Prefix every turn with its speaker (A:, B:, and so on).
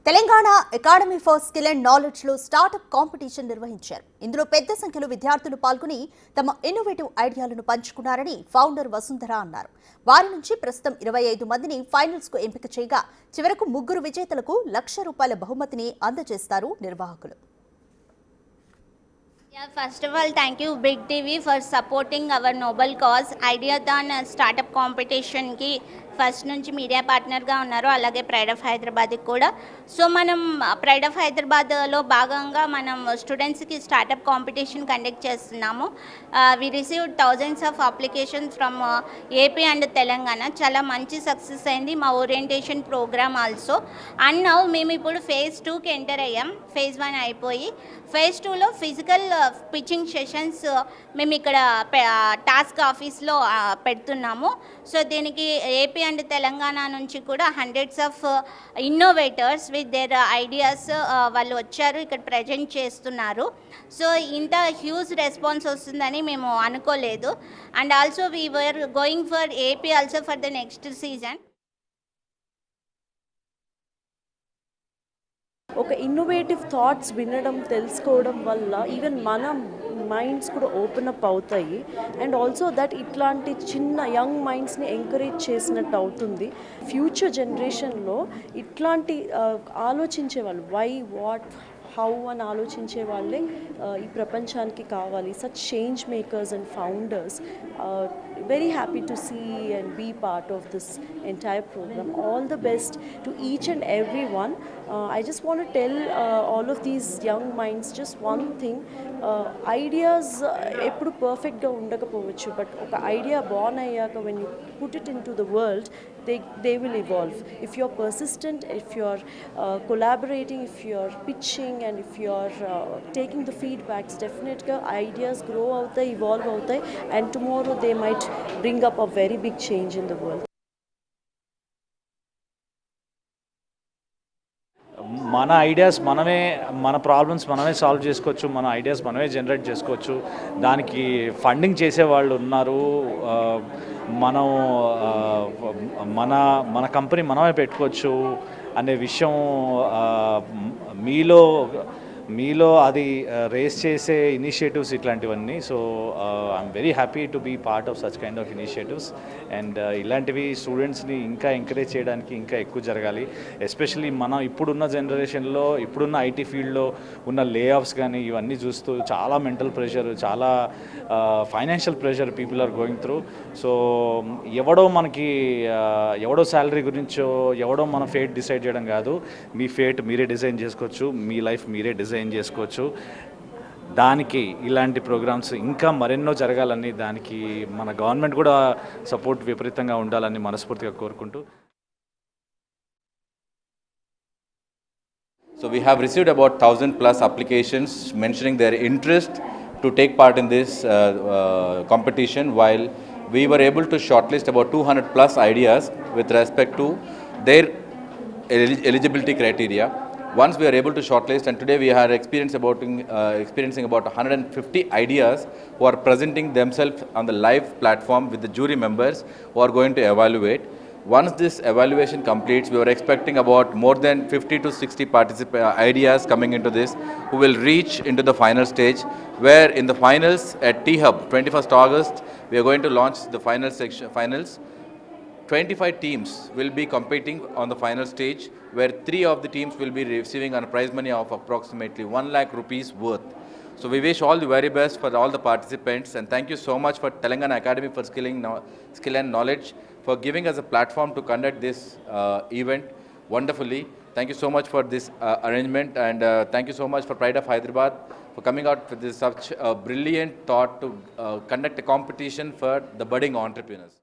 A: Telangana academy for skill and knowledge లో startup competition నిర్వహించారు. ఇందులో పెద్ద సంఖ్యలో విద్యార్థులు పాల్గొని తమ ఇన్నోవేటివ్ ఐడియాలను పంచుకున్నారని ఫౌండర్ వసుంధర అన్నారు. వారి నుంచి ప్రస్తుతం 25 మందిని ఫైనల్స్ కు ఎంపిక చేయగా చివరకు 3 విజేతలకు ₹1,00,000 బహుమతిని అందజేస్తారు నిర్వాహకులు.
B: Yeah, first of all, thank you Big TV for supporting our noble cause. Ideathon startup competition ki first నుంచి మీడియా పార్ట్నర్గా ఉన్నారు. అలాగే ప్రైడ్ ఆఫ్ హైదరాబాద్కి కూడా. సో మనం ప్రైడ్ ఆఫ్ హైదరాబాద్లో భాగంగా మనం స్టూడెంట్స్కి స్టార్టప్ కాంపిటీషన్ కండక్ట్ చేస్తున్నాము. We received thousands of applications from AP and Telangana. చాలా మంచి సక్సెస్ అయింది మా orientation programme also. And now మేము ఇప్పుడు ఫేజ్ 2కి ఎంటర్ అయ్యాం. ఫేజ్ 1 అయిపోయి ఫేజ్ 2లో ఫిజికల్ పిచ్చింగ్ సెషన్స్ మేము ఇక్కడ టాస్క్ ఆఫీస్లో పెడుతున్నాము. సో దీనికి ఏపీ అండ్ తెలంగాణ నుంచి కూడా hundreds of innovators with their ideas వాళ్ళు వచ్చారు, ఇక్కడ ప్రజెంట్ చేస్తున్నారు. సో ఇంత హ్యూజ్ రెస్పాన్స్ వస్తుందని మేము అనుకోలేదు. And also we were going for AP also for the next season.
C: ఒక ఇన్నోవేటివ్ థాట్స్ వినడం తెలుసుకోవడం వల్ల ఈవెన్ మన మైండ్స్ కూడా ఓపెన్ అప్ అవుతాయి. అండ్ ఆల్సో దట్ ఇట్లాంటి చిన్న యంగ్ మైండ్స్ని ఎంకరేజ్ చేసినట్టు అవుతుంది. ఫ్యూచర్ జనరేషన్లో ఇట్లాంటి ఆలోచించే వాళ్ళు వై వాట్ హౌ అని ఆలోచించే వాళ్ళే ఈ ప్రపంచానికి కావాలి. Such change makers and founders. Very happy to see and be part of this entire program. All the best to each and everyone. I just want to tell all of these young minds just one thing. Ideas eppudu perfect ga undakapovachu, but oka idea born ayyaka when you put it into the world, they will evolve. If you're persistent, if you're collaborating, if you're pitching, and if you're taking the feedbacks, definitely ideas grow outai, evolve outai, and tomorrow they might bring up a very big change in the world.
D: మన ideas మనమే, మన problems మనమే solve చేసుకోవచ్చు, మన ideas మనమే generate చేసుకోవచ్చు. దానికి funding చేసేవాళ్ళు ఉన్నారు. మనం మన కంపెనీ మనమే పెట్టుకోవచ్చు అనే విషయం మీలో అది రేస్ చేసే ఇనిషియేటివ్స్ ఇట్లాంటివన్నీ. So I'm very happy to be part of such kind of initiatives. And ఇలాంటివి స్టూడెంట్స్ని ఇంకా ఎంకరేజ్ చేయడానికి ఇంకా ఎక్కువ జరగాలి. ఎస్పెషల్లీ మనం ఇప్పుడున్న జనరేషన్లో, ఇప్పుడున్న ఐటీ ఫీల్డ్లో ఉన్న లే ఆఫ్స్ కానీ ఇవన్నీ చూస్తూ చాలా మెంటల్ ప్రెషర్, చాలా financial pressure people are going through. So ఎవడో శాలరీ గురించో, ఎవడో మన ఫేట్ డిసైడ్ చేయడం కాదు. మీ ఫేట్ మీరే డిజైన్ చేసుకోవచ్చు, మీ లైఫ్ మీరే డిజైన్ చేసుకోవచ్చు. దానికి ఇలాంటి ప్రోగ్రామ్స్ ఇంకా మరెన్నో జరగాలని, దానికి మన గవర్నమెంట్ కూడా సపోర్ట్ విపరీతంగా ఉండాలని మనస్ఫూర్తిగా కోరుకుంటూ.
E: So we have received about 1,000+ applications mentioning their interest to take part in this competition, while we were able to shortlist about 200+ ideas with respect to their eligibility criteria. Once we are able to shortlist, and today we are experiencing about 150 ideas who are presenting themselves on the live platform with the jury members who are going to evaluate. Once this evaluation completes, we were expecting about more than 50 to 60 ideas coming into this, who will reach into the final stage, where in the finals at T-Hub, 21st August, we are going to launch the finals. 25 teams will be competing on the final stage, where 3 of the teams will be receiving a prize money of approximately 1 lakh rupees worth. So we wish all the very best for all the participants, and thank you so much for Telangana Academy for Skill and Knowledge for giving us a platform to conduct this event wonderfully. Thank you so much for this arrangement, and thank you so much for Pride of Hyderabad for coming out with such a brilliant thought to conduct a competition for the budding entrepreneurs.